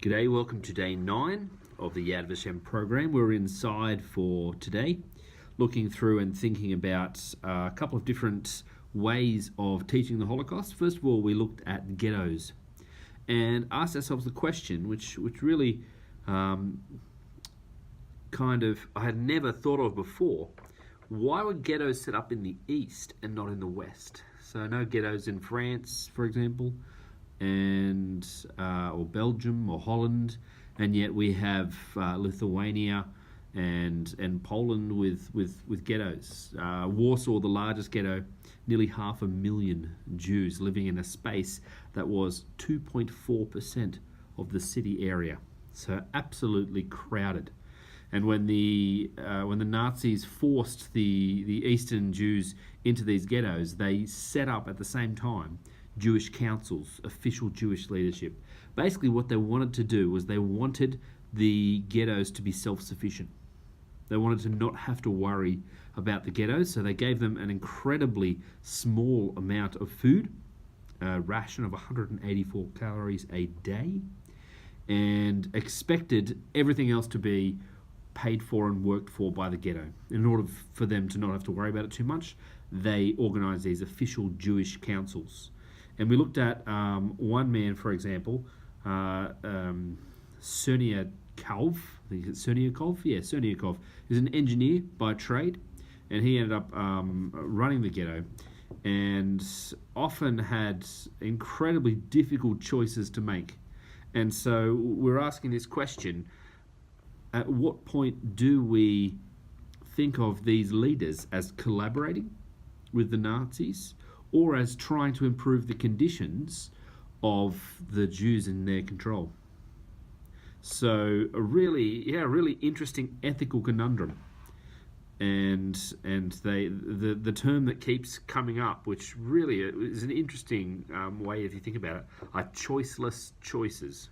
G'day, welcome to day 9 of the Yad Vashem program. We're inside for today, looking through and thinking about a couple of different ways of teaching the Holocaust. First of all, we looked at ghettos and asked ourselves the question, which really I had never thought of before. Why were ghettos set up in the East and not in the West? So no ghettos in France, for example, and or Belgium or Holland, and yet we have Lithuania and Poland with ghettos. Warsaw, the largest ghetto, nearly 500,000 Jews living in a space that was 2.4% of the city area, so absolutely crowded. And when the Nazis forced the Eastern Jews into these ghettos, they set up at the same time Jewish councils, official Jewish leadership. Basically what they wanted to do was they wanted the ghettos to be self-sufficient. They wanted to not have to worry about the ghettos, so they gave them an incredibly small amount of food, a ration of 184 calories a day, and expected everything else to be paid for and worked for by the ghetto. In order for them to not have to worry about it too much, they organised these official Jewish councils. And we looked at one man, for example, Cerniakov. I think it's Cerniakov. Yeah, Cerniakov is an engineer by trade, and he ended up running the ghetto, and often had incredibly difficult choices to make. And so we're asking this question: at what point do we think of these leaders as collaborating with the Nazis, or as trying to improve the conditions of the Jews in their control? So a really interesting ethical conundrum. And the term that keeps coming up, which really is an interesting way if you think about it, are choiceless choices.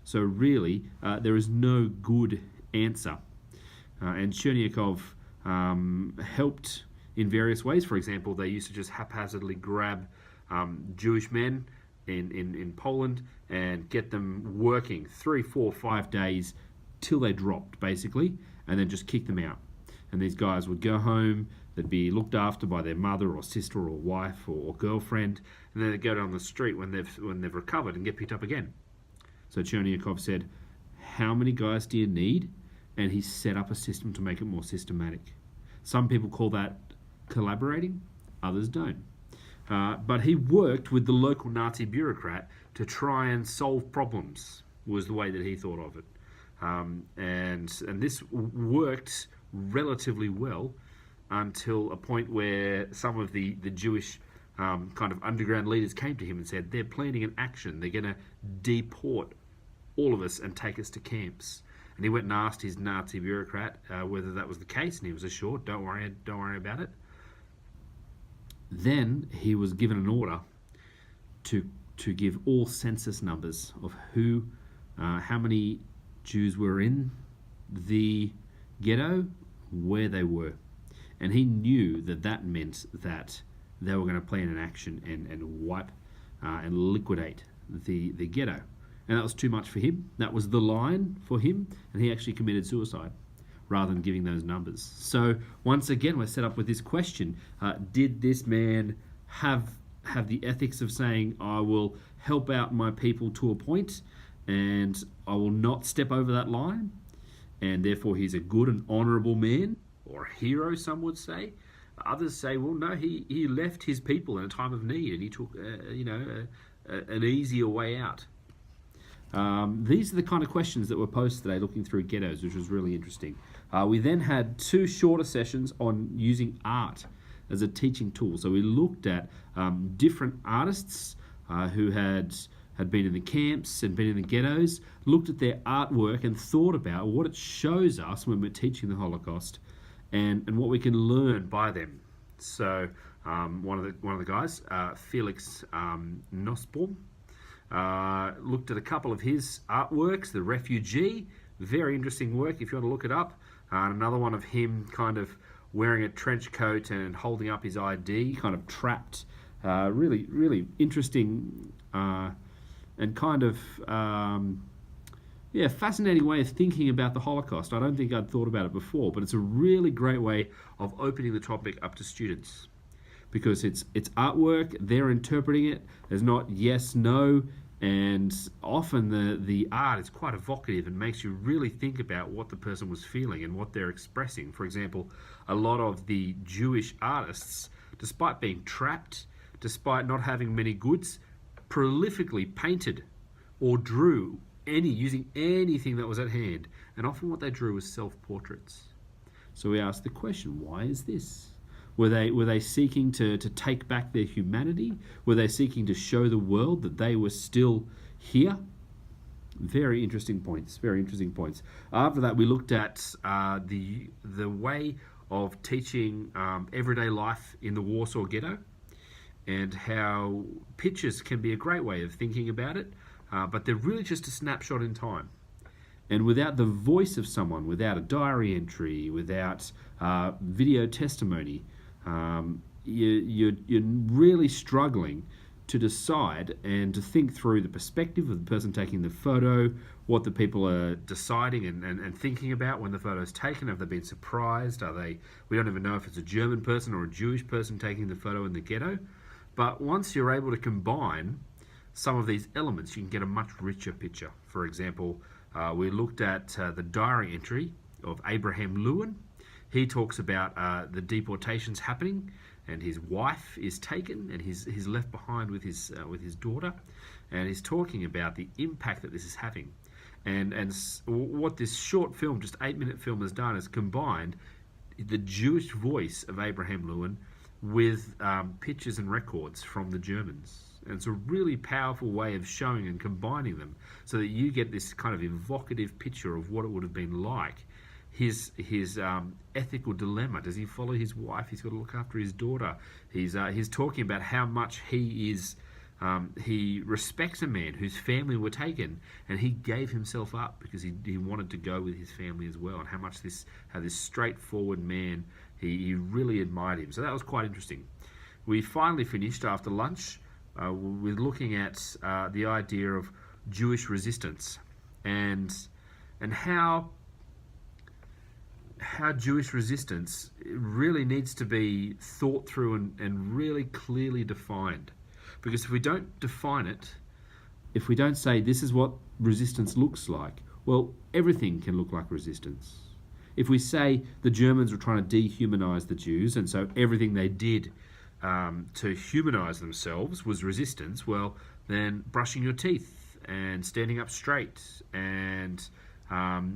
So really, there is no good answer. And Chernyakov helped in various ways. For example, they used to just haphazardly grab Jewish men in Poland and get them working 3, 4, 5 days till they dropped, basically, and then just kick them out. And these guys would go home, they'd be looked after by their mother or sister or wife or girlfriend, and then they'd go down the street when they've recovered and get picked up again. So Chernyakov said, how many guys do you need? And he set up a system to make it more systematic. Some people call that collaborating, others don't. But he worked with the local Nazi bureaucrat to try and solve problems, was the way that he thought of it. And this worked relatively well until a point where some of the Jewish kind of underground leaders came to him and said, they're planning an action, they're going to deport all of us and take us to camps. And he went and asked his Nazi bureaucrat whether that was the case, and he was assured, don't worry about it. Then he was given an order to give all census numbers of how many Jews were in the ghetto, where they were. And he knew that meant that they were going to plan an action and wipe and liquidate the ghetto. And that was too much for him. That was the line for him, and he actually committed suicide rather than giving those numbers. So once again, we're set up with this question: did this man have the ethics of saying, I will help out my people to a point, and I will not step over that line, and therefore he's a good and honourable man, or a hero, some would say? Others say, well, no, he left his people in a time of need, and he took an easier way out. These are the kind of questions that were posed today looking through ghettos, which was really interesting. We then had 2 shorter sessions on using art as a teaching tool. So we looked at different artists who had been in the camps and been in the ghettos, looked at their artwork and thought about what it shows us when we're teaching the Holocaust and what we can learn by them. So one of the guys, Felix Nussbaum, looked at a couple of his artworks. The Refugee, very interesting work if you want to look it up. Another one of him kind of wearing a trench coat and holding up his ID, kind of trapped. Really interesting and kind of Yeah, fascinating way of thinking about the Holocaust. I don't think I'd thought about it before, but it's a really great way of opening the topic up to students because it's artwork. They're interpreting it. There's not yes, no, and often the art is quite evocative and makes you really think about what the person was feeling and what they're expressing. For example, a lot of the Jewish artists, despite being trapped, despite not having many goods, prolifically painted or drew using anything that was at hand, and often what they drew was self-portraits. So we asked the question, why is this? Were they seeking to take back their humanity? Were they seeking to show the world that they were still here? Very interesting points. Very interesting points. After that, we looked at the way of teaching everyday life in the Warsaw Ghetto, and how pictures can be a great way of thinking about it, but they're really just a snapshot in time. And without the voice of someone, without a diary entry, without video testimony, you're really struggling to decide and to think through the perspective of the person taking the photo, what the people are deciding and thinking about when the photo is taken. Have they been surprised? We don't even know if it's a German person or a Jewish person taking the photo in the ghetto. But once you're able to combine some of these elements, you can get a much richer picture. For example, we looked at the diary entry of Abraham Lewin. He talks about the deportations happening, and his wife is taken, and he's left behind with his daughter, and he's talking about the impact that this is having, and what this short film, just 8-minute film, has done is combined the Jewish voice of Abraham Lewin with pictures and records from the Germans. And it's a really powerful way of showing and combining them so that you get this kind of evocative picture of what it would have been like. His ethical dilemma. Does he follow his wife? He's got to look after his daughter. He's talking about how much he respects a man whose family were taken, and he gave himself up because he wanted to go with his family as well, and how this straightforward man, he really admired him. So that was quite interesting. We finally finished after lunch with looking at the idea of Jewish resistance and how Jewish resistance really needs to be thought through and really clearly defined. Because if we don't define it, if we don't say this is what resistance looks like, well, everything can look like resistance. If we say the Germans were trying to dehumanize the Jews, and so everything they did to humanize themselves was resistance, well, then brushing your teeth and standing up straight and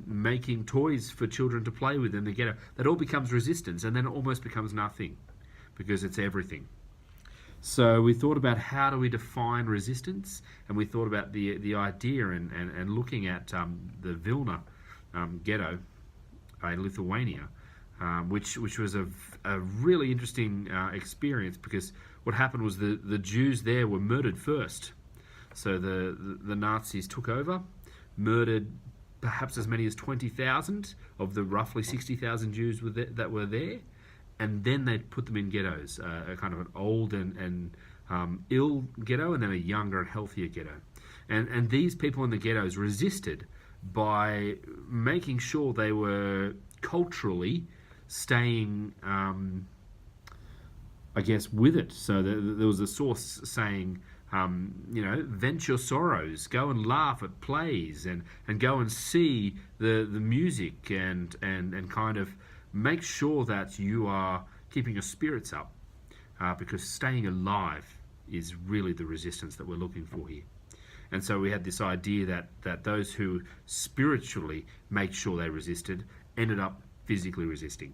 making toys for children to play with in the ghetto, that all becomes resistance, and then it almost becomes nothing because it's everything. So we thought about how do we define resistance, and we thought about the idea and looking at the Vilna ghetto in Lithuania, which was a really interesting experience, because what happened was the Jews there were murdered first. So the Nazis took over, murdered perhaps as many as 20,000 of the roughly 60,000 Jews that were there, and then they put them in ghettos, a kind of an old and ill ghetto, and then a younger and healthier ghetto. And these people in the ghettos resisted by making sure they were culturally staying, I guess, with it. So there was a source saying, vent your sorrows, go and laugh at plays, and go and see the music, and kind of make sure that you are keeping your spirits up, because staying alive is really the resistance that we're looking for here. And so we had this idea that those who spiritually make sure they resisted ended up physically resisting.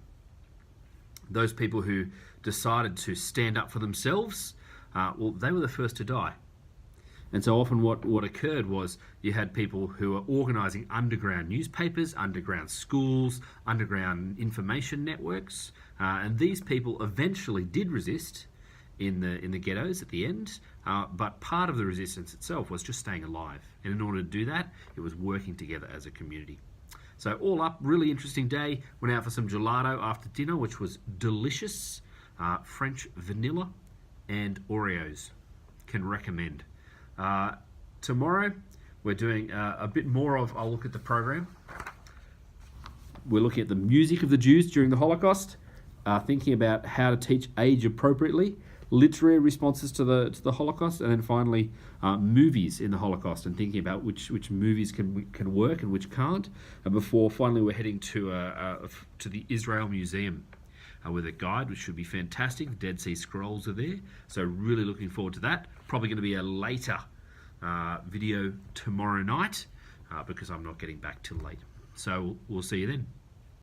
Those people who decided to stand up for themselves, they were the first to die. And so often what occurred was you had people who were organising underground newspapers, underground schools, underground information networks, and these people eventually did resist in the ghettos at the end, but part of the resistance itself was just staying alive. And in order to do that, it was working together as a community. So all up, really interesting day. Went out for some gelato after dinner, which was delicious. French vanilla and Oreos. Can recommend. Tomorrow we're doing a bit more of, I'll look at the program. We're looking at the music of the Jews during the Holocaust, thinking about how to teach age appropriately, literary responses to the Holocaust, and then finally movies in the Holocaust, and thinking about which movies can work and which can't. And before finally we're heading to the Israel Museum with a guide, which should be fantastic. The Dead Sea Scrolls are there, so really looking forward to that. Probably going to be a later video tomorrow night because I'm not getting back till late. So we'll see you then.